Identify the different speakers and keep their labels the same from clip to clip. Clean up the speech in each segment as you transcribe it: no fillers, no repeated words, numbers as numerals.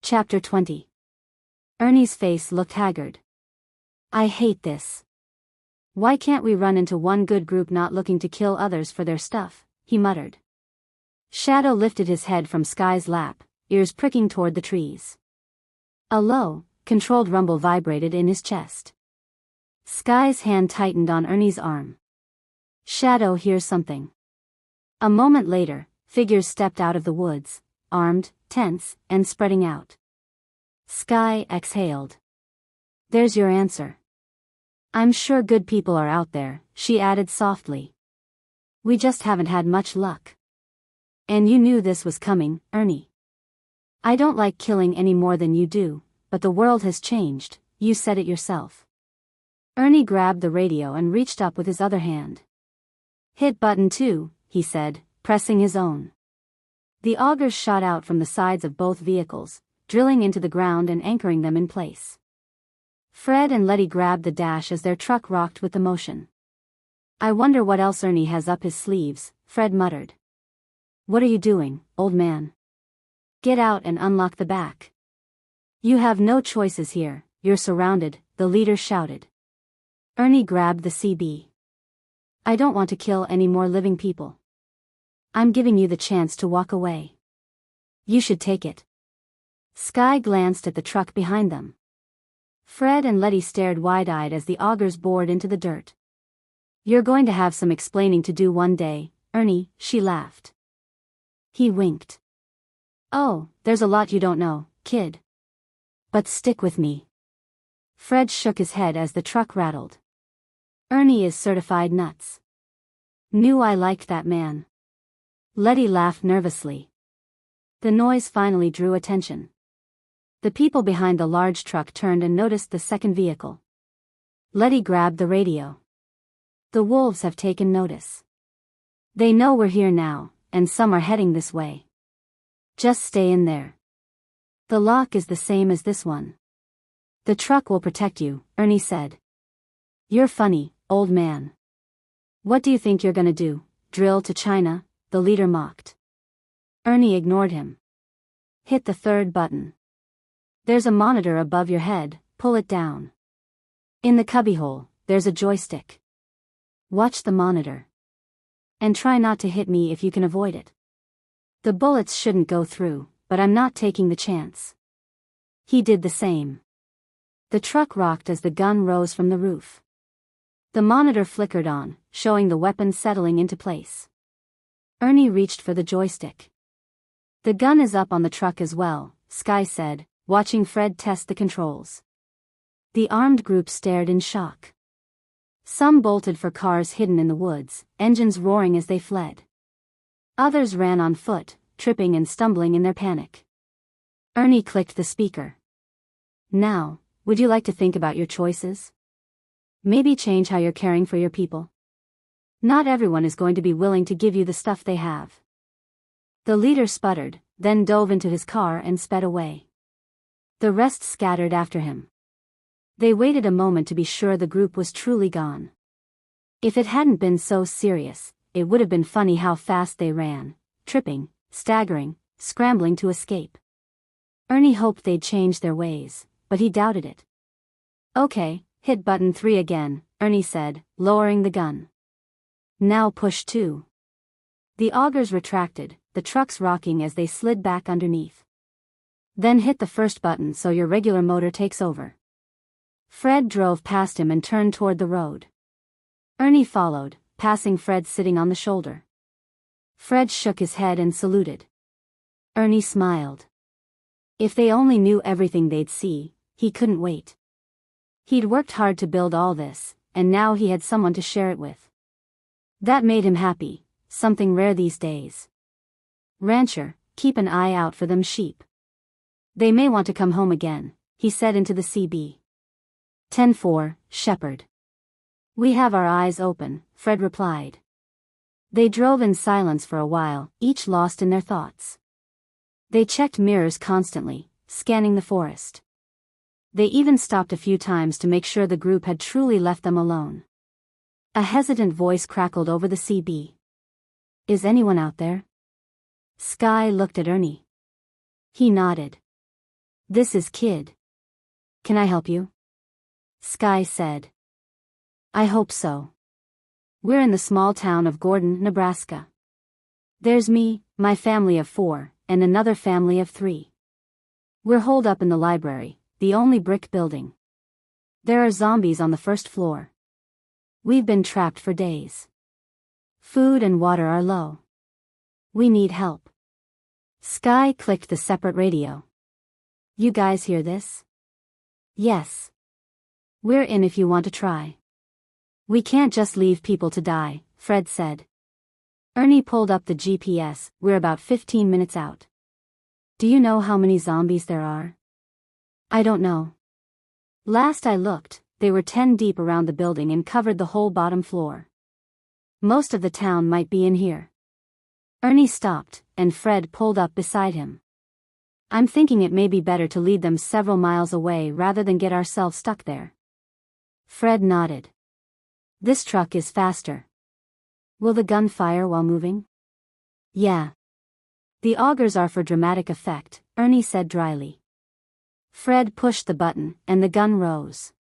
Speaker 1: Chapter 20. Ernie's face looked haggard. I hate this. Why can't we run into one good group not looking to kill others for their stuff, he muttered. Shadow lifted his head from Sky's lap, ears pricking toward the trees. A low, controlled rumble vibrated in his chest. Sky's hand tightened on Ernie's arm. Shadow hears something. A moment later, figures stepped out of the woods, armed, tense, and spreading out. Sky exhaled. There's your answer. I'm sure good people are out there, she added softly. We just haven't had much luck. And you knew this was coming, Ernie. I don't like killing any more than you do, but the world has changed, you said it yourself. Ernie grabbed the radio and reached up with his other hand. Hit button 2, he said, pressing his own. The augers shot out from the sides of both vehicles, drilling into the ground and anchoring them in place. Fred and Letty grabbed the dash as their truck rocked with the motion. I wonder what else Ernie has up his sleeves, Fred muttered. What are you doing, old man? Get out and unlock the back. You have no choices here, you're surrounded, the leader shouted. Ernie grabbed the CB. I don't want to kill any more living people. I'm giving you the chance to walk away. You should take it. Sky glanced at the truck behind them. Fred and Letty stared wide-eyed as the augers bored into the dirt. You're going to have some explaining to do one day, Ernie, she laughed. He winked. Oh, there's a lot you don't know, kid. But stick with me. Fred shook his head as the truck rattled. Ernie is certified nuts. Knew I liked that man. Letty laughed nervously. The noise finally drew attention. The people behind the large truck turned and noticed the second vehicle. Letty grabbed the radio. The wolves have taken notice. They know we're here now, and some are heading this way. Just stay in there. The lock is the same as this one. The truck will protect you, Ernie said. You're funny, old man. What do you think you're gonna do, drill to China? The leader mocked. Ernie ignored him. Hit the third button. There's a monitor above your head, pull it down. In the cubbyhole, there's a joystick. Watch the monitor. And try not to hit me if you can avoid it. The bullets shouldn't go through, but I'm not taking the chance. He did the same. The truck rocked as the gun rose from the roof. The monitor flickered on, showing the weapon settling into place. Ernie reached for the joystick. The gun is up on the truck as well, Sky said, watching Fred test the controls. The armed group stared in shock. Some bolted for cars hidden in the woods, engines roaring as they fled. Others ran on foot, tripping and stumbling in their panic. Ernie clicked the speaker. Now, would you like to think about your choices? Maybe change how you're caring for your people? Not everyone is going to be willing to give you the stuff they have. The leader sputtered, then dove into his car and sped away. The rest scattered after him. They waited a moment to be sure the group was truly gone. If it hadn't been so serious, it would have been funny how fast they ran, tripping, staggering, scrambling to escape. Ernie hoped they'd change their ways, but he doubted it. Okay, hit button 3 again, Ernie said, lowering the gun. Now push 2. The augers retracted, the trucks rocking as they slid back underneath. Then hit the first button so your regular motor takes over. Fred drove past him and turned toward the road. Ernie followed, passing Fred sitting on the shoulder. Fred shook his head and saluted. Ernie smiled. If they only knew everything they'd see, he couldn't wait. He'd worked hard to build all this, and now he had someone to share it with. That made him happy, something rare these days. Rancher, keep an eye out for them sheep. They may want to come home again, he said into the CB. 10-4, Shepherd. We have our eyes open, Fred replied. They drove in silence for a while, each lost in their thoughts. They checked mirrors constantly, scanning the forest. They even stopped a few times to make sure the group had truly left them alone. A hesitant voice crackled over the CB. Is anyone out there? Sky looked at Ernie. He nodded. This is Kid. Can I help you? Sky said. I hope so. We're in the small town of Gordon, Nebraska. There's me, my family of 4, and another family of 3. We're holed up in the library, the only brick building. There are zombies on the first floor. We've been trapped for days. Food and water are low. We need help. Sky clicked the separate radio. You guys hear this? Yes. We're in if you want to try. We can't just leave people to die, Fred said. Ernie pulled up the GPS, we're about 15 minutes out. Do you know how many zombies there are? I don't know. Last I looked, they were 10 deep around the building and covered the whole bottom floor. Most of the town might be in here. Ernie stopped, and Fred pulled up beside him. I'm thinking it may be better to lead them several miles away rather than get ourselves stuck there. Fred nodded. This truck is faster. Will the gun fire while moving? Yeah. The augers are for dramatic effect, Ernie said dryly. Fred pushed the button, and the gun rose.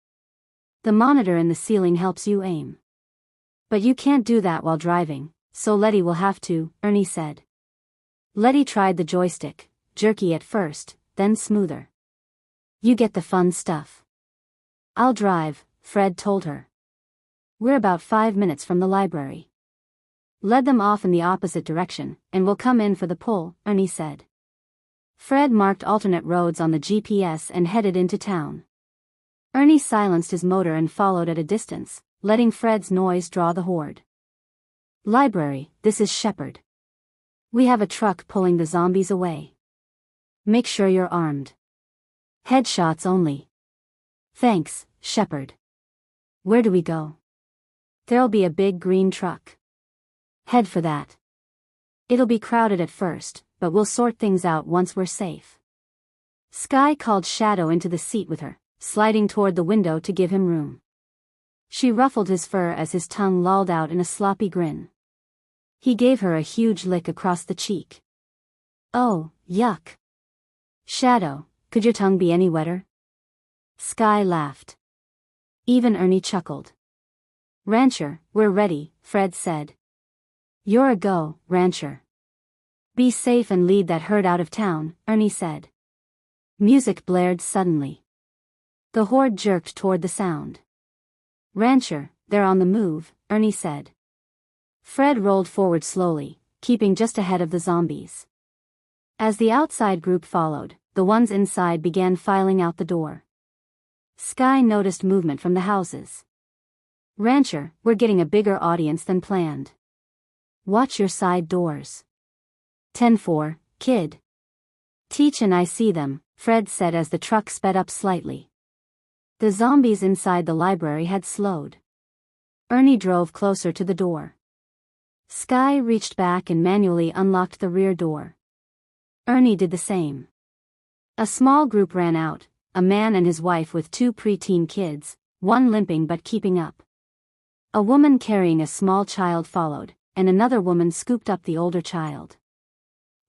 Speaker 1: The monitor in the ceiling helps you aim. But you can't do that while driving, so Letty will have to, Ernie said. Letty tried the joystick, jerky at first, then smoother. You get the fun stuff. I'll drive, Fred told her. We're about 5 minutes from the library. Led them off in the opposite direction, and we'll come in for the pull, Ernie said. Fred marked alternate roads on the GPS and headed into town. Ernie silenced his motor and followed at a distance, letting Fred's noise draw the horde. Library, this is Shepard. We have a truck pulling the zombies away. Make sure you're armed. Headshots only. Thanks, Shepard. Where do we go? There'll be a big green truck. Head for that. It'll be crowded at first, but we'll sort things out once we're safe. Sky called Shadow into the seat with her, sliding toward the window to give him room. She ruffled his fur as his tongue lolled out in a sloppy grin. He gave her a huge lick across the cheek. Oh, yuck. Shadow, could your tongue be any wetter? Sky laughed. Even Ernie chuckled. Rancher, we're ready, Fred said. You're a go, Rancher. Be safe and lead that herd out of town, Ernie said. Music blared suddenly. The horde jerked toward the sound. Rancher, they're on the move, Ernie said. Fred rolled forward slowly, keeping just ahead of the zombies. As the outside group followed, the ones inside began filing out the door. Sky noticed movement from the houses. Rancher, we're getting a bigger audience than planned. Watch your side doors. 10-4, kid. Teach and I see them, Fred said as the truck sped up slightly. The zombies inside the library had slowed. Ernie drove closer to the door. Sky reached back and manually unlocked the rear door. Ernie did the same. A small group ran out, a man and his wife with 2 preteen kids, one limping but keeping up. A woman carrying a small child followed, and another woman scooped up the older child.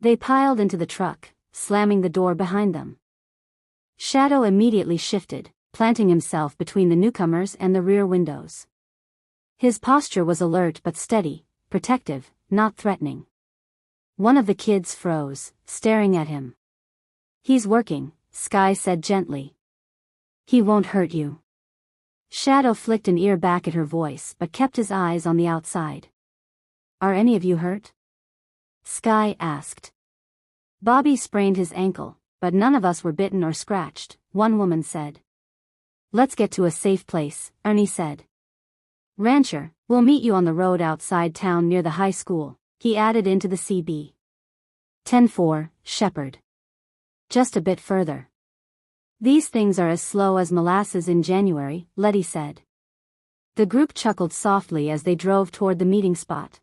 Speaker 1: They piled into the truck, slamming the door behind them. Shadow immediately shifted, planting himself between the newcomers and the rear windows. His posture was alert but steady, protective, not threatening. One of the kids froze, staring at him. He's working, Sky said gently. He won't hurt you. Shadow flicked an ear back at her voice but kept his eyes on the outside. Are any of you hurt? Sky asked. Bobby sprained his ankle, but none of us were bitten or scratched, one woman said. Let's get to a safe place, Ernie said. Rancher, we'll meet you on the road outside town near the high school, he added into the CB. 10-4, Shepard. Just a bit further. These things are as slow as molasses in January, Letty said. The group chuckled softly as they drove toward the meeting spot.